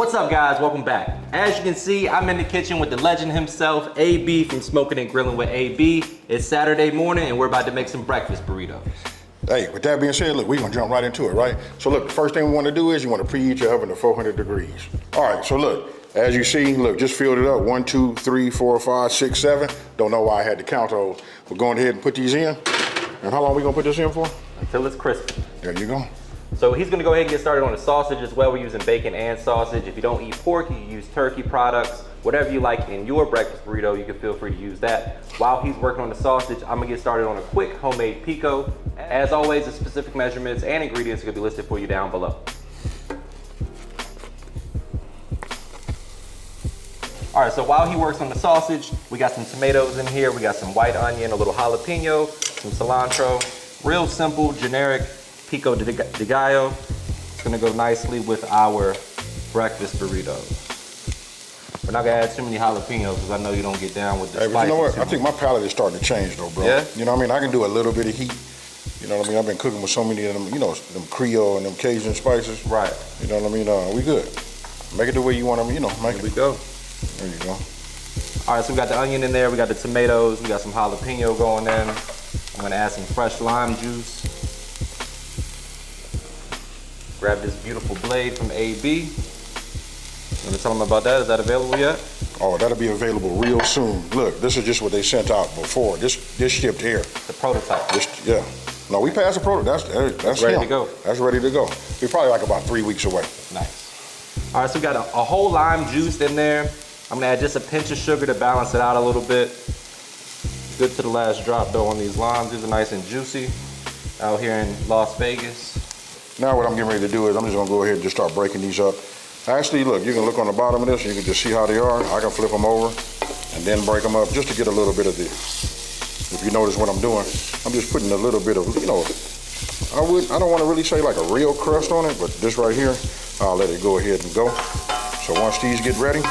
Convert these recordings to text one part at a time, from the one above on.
What's up, guys? Welcome back. As you can see, I'm in the kitchen with the legend himself, AB from Smoking and Grilling with AB. It's Saturday morning and we're about to make some breakfast burritos. Hey, with that being said, look, we're gonna jump right into it, right? So look, the first thing we wanna do is you wanna preheat your oven to 400 degrees. All right, so look, as you see, look, just filled it up. 1, 2, 3, 4, 5, 6, 7. Don't know why I had to count those. We're going ahead and put these in. And how long are we gonna put this in for? Until it's crispy. There you go. So he's gonna go ahead and get started on the sausage as well. We're using bacon and sausage. If you don't eat pork, you can use turkey products. Whatever you like in your breakfast burrito, you can feel free to use that. While he's working on the sausage, I'm gonna get started on a quick homemade pico. As always, the specific measurements and ingredients are gonna be listed for you down below. All right, so while he works on the sausage, we got some tomatoes in here, we got some white onion, a little jalapeno, some cilantro. Real simple, generic pico de gallo. It's gonna go nicely with our breakfast burrito. We're not gonna add too many jalapenos because I know you don't get down with the spice. But you know what? I think my palate is starting to change though, bro. Yeah? You know what I mean? I can do a little bit of heat. You know what I mean? I've been cooking with so many of them, you know, them Creole and them Cajun spices. Right. You know what I mean? We good. Make it the way you want them, you know, make it. Here we go. There you go. All right, so we got the onion in there, we got the tomatoes, we got some jalapeno going in. I'm gonna add some fresh lime juice. Grab this beautiful blade from AB. You wanna tell them about that? Is that available yet? Oh, that'll be available real soon. Look, this is just what they sent out before. This shipped here. The prototype. Yeah. No, we passed the prototype. That's ready him. to go. That's ready to go. We're probably like about 3 weeks away. Nice. All right, so we got a whole lime juice in there. I'm gonna add just a pinch of sugar to balance it out a little bit. Good to the last drop though on these limes. These are nice and juicy out here in Las Vegas. Now what I'm getting ready to do is I'm just gonna go ahead and just start breaking these up. Actually, look, you can look on the bottom of this and you can just see how they are. I can flip them over and then break them up just to get a little bit of this. If you notice what I'm doing, I'm just putting a little bit of, you know, I don't want to really say like a real crust on it, but this right here, I'll let it go ahead and go. So once these get ready,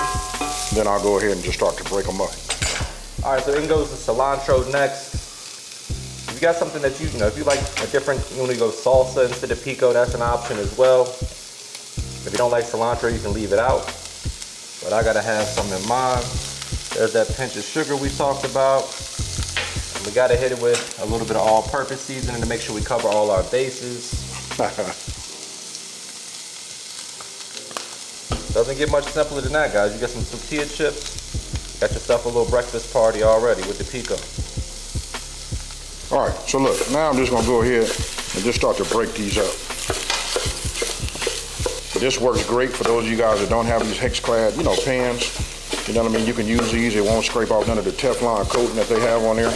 then I'll go ahead and just start to break them up. All right, so in goes the cilantro next. If you got something that you know, if you like a different, you want to go salsa instead of pico, that's an option as well. If you don't like cilantro, you can leave it out. But I gotta have some in mind. There's that pinch of sugar we talked about. And we gotta hit it with a little bit of all-purpose seasoning to make sure we cover all our bases. Doesn't get much simpler than that, guys. You got some tortilla chips. Got yourself a little breakfast party already with the pico. All right, so look, now I'm just gonna go ahead and just start to break these up. This works great for those of you guys that don't have these hex-clad, you know, pans. You know what I mean? You can use these. It won't scrape off none of the Teflon coating that they have on there.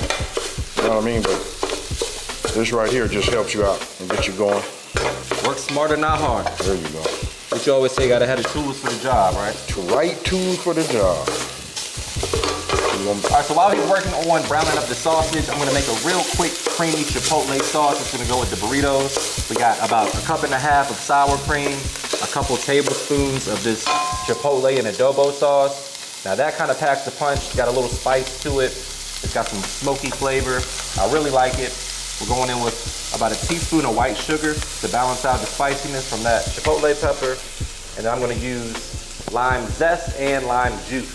You know what I mean? But this right here just helps you out and get you going. Work smarter, not harder. There you go. What you always say, you gotta have the tools for the job, right? Right tools for the job. All right, so while he's working on browning up the sausage, I'm gonna make a real quick creamy chipotle sauce. It's gonna go with the burritos. We got about 1.5 cups of sour cream, a couple tablespoons of this chipotle and adobo sauce. Now that kind of packs the punch. It's got a little spice to it. It's got some smoky flavor. I really like it. We're going in with about a teaspoon of white sugar to balance out the spiciness from that chipotle pepper. And then I'm gonna use lime zest and lime juice.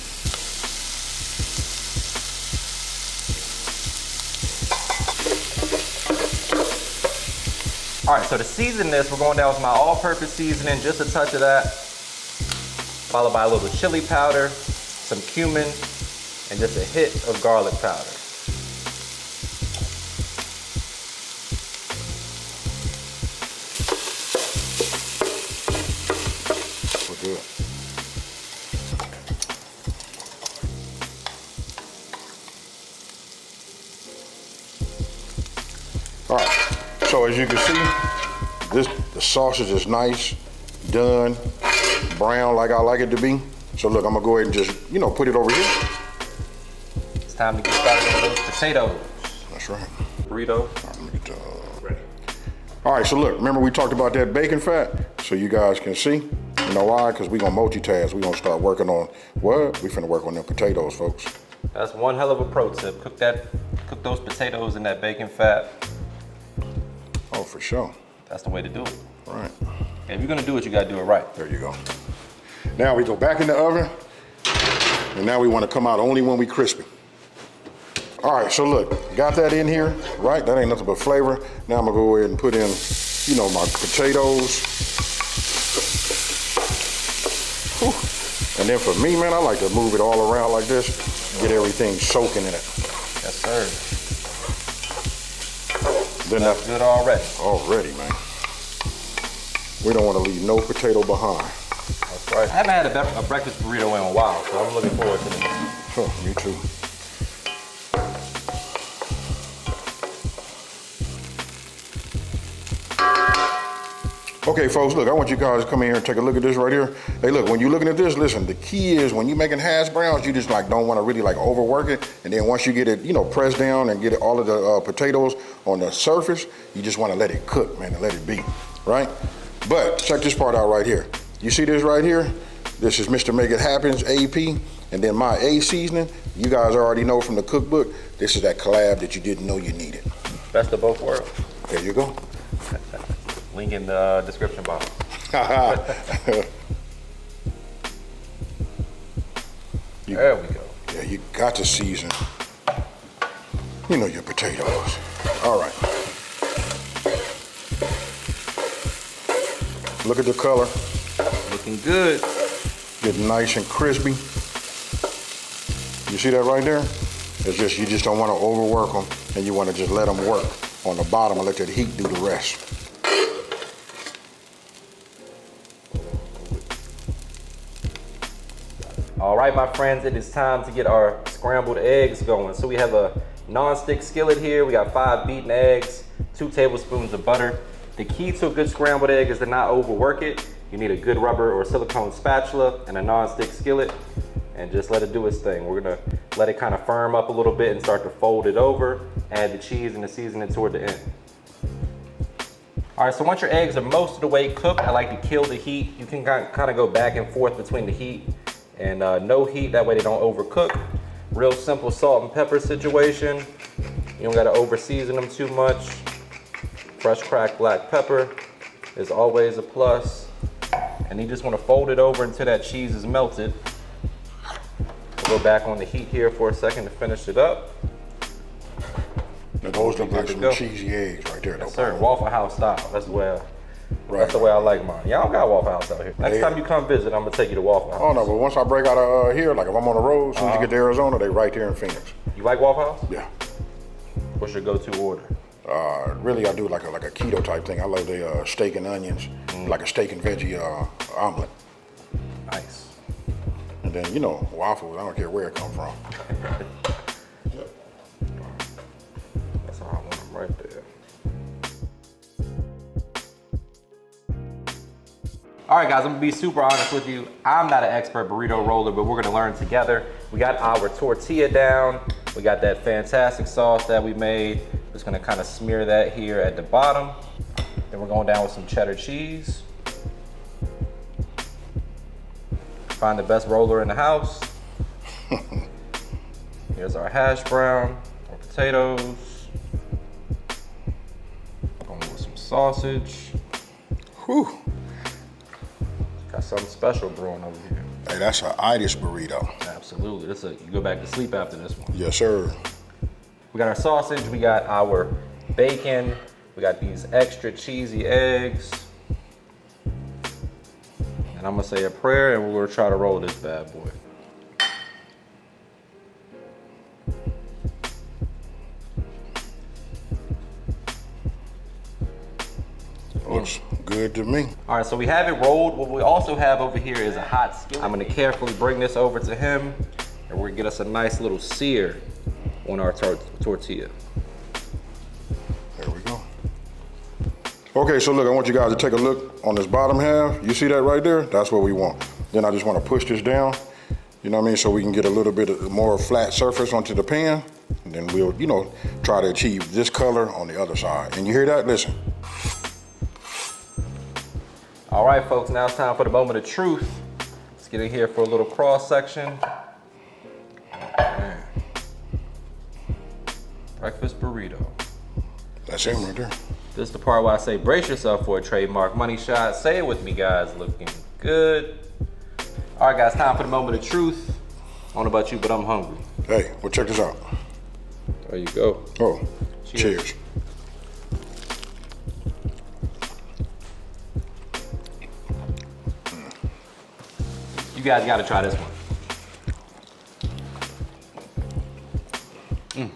All right, so to season this, we're going down with my all-purpose seasoning, just a touch of that, followed by a little chili powder, some cumin, and just a hit of garlic powder. We're good. All right. So as you can see, the sausage is nice, done, brown like I like it to be. So look, I'm gonna go ahead and just, you know, put it over here. It's time to get started with those potatoes. That's right. Burrito. Ready. All right, so look, remember we talked about that bacon fat? So you guys can see, you know why? Because we're gonna multitask. We're gonna start working on, what? We finna work on them potatoes, folks. That's one hell of a pro tip. Cook those potatoes in that bacon fat. Oh, for sure. That's the way to do it. Right. And if you're gonna do it, you gotta do it right. There you go. Now we go back in the oven, and now we want to come out only when we crispy. All right, so look, got that in here, right? That ain't nothing but flavor. Now I'm gonna go ahead and put in, you know, my potatoes. Whew. And then for me, man, I like to move it all around like this, get everything soaking in it. Yes, sir. Then that's good already. Already, man. We don't want to leave no potato behind. That's right. I haven't had a breakfast burrito in a while, so I'm looking forward to this. Oh, me too. Okay, folks, look, I want you guys to come in here and take a look at this right here. Hey, look, when you're looking at this, listen, the key is when you're making hash browns, you just like don't want to really like overwork it. And then once you get it, you know, pressed down and get all of the potatoes on the surface, you just want to let it cook, man, and let it be, right? But check this part out right here. You see this right here? This is Mr. Make It Happens, AP. And then my A seasoning, you guys already know from the cookbook, this is that collab that you didn't know you needed. Best of both worlds. There you go. Link in the description box. There we go. Yeah, you got to season, you know, your potatoes. All right. Look at the color. Looking good. Getting nice and crispy. You see that right there? It's just, you just don't want to overwork them, and you want to just let them work on the bottom and let that heat do the rest. All right, my friends, it is time to get our scrambled eggs going. So we have a non-stick skillet here. We got 5 beaten eggs, 2 tablespoons of butter. The key to a good scrambled egg is to not overwork it. You need a good rubber or silicone spatula and a non-stick skillet, and just let it do its thing. We're gonna let it kind of firm up a little bit and start to fold it over, add the cheese and the seasoning toward the end. All right, so once your eggs are most of the way cooked, I like to kill the heat. You can kind of go back and forth between the heat and no heat, that way they don't overcook. Real simple salt and pepper situation. You don't gotta over season them too much. Fresh cracked black pepper is always a plus. And you just wanna fold it over until that cheese is melted. We'll go back on the heat here for a second to finish it up. Now those look like some cheesy eggs right there. Yes, sir, Waffle House style. That's the way that's the way I like mine. Y'all don't got Waffle House out here. Next time you come visit, I'm gonna take you to Waffle House. Oh no, but once I break out of here, like if I'm on the road, as soon as you get to Arizona, they right there in Phoenix. You like Waffle House? Yeah. What's your go-to order? Really, I do like a keto type thing. I love the steak and onions, like a steak and veggie omelet. Nice. And then, you know, waffles, I don't care where it come from. That's all I want them right there. All right, guys, I'm gonna be super honest with you. I'm not an expert burrito roller, but we're gonna learn together. We got our tortilla down. We got that fantastic sauce that we made. Just gonna kind of smear that here at the bottom. Then we're going down with some cheddar cheese. Find the best roller in the house. Here's our hash brown, our potatoes. Going with some sausage. Whew. Got something special brewing over here. Hey, that's an itis burrito. Absolutely. You go back to sleep after this one. Yes, sir. We got our sausage, we got our bacon, we got these extra cheesy eggs. And I'm gonna say a prayer and we're gonna try to roll this bad boy. Looks good to me. All right, so we have it rolled. What we also have over here is a hot skillet. I'm gonna carefully bring this over to him and we're gonna get us a nice little sear on our tortilla. There we go. Okay, so look, I want you guys to take a look on this bottom half. You see that right there? That's what we want. Then I just want to push this down, you know what I mean, so we can get a little bit of more flat surface onto the pan. And then we'll, you know, try to achieve this color on the other side. And you hear that? Listen. All right, folks, now it's time for the moment of truth. Let's get in here for a little cross section. Breakfast burrito. That's him right there. This is the part where I say brace yourself for a trademark money shot. Say it with me, guys. Looking good. All right, guys, time for the moment of truth. I don't know about you, but I'm hungry. Hey, well, check this out. There you go. Oh, cheers. You guys got to try this one.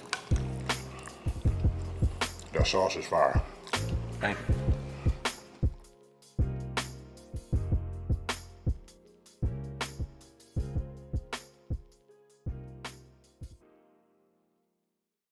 That sauce is fire. Thank you.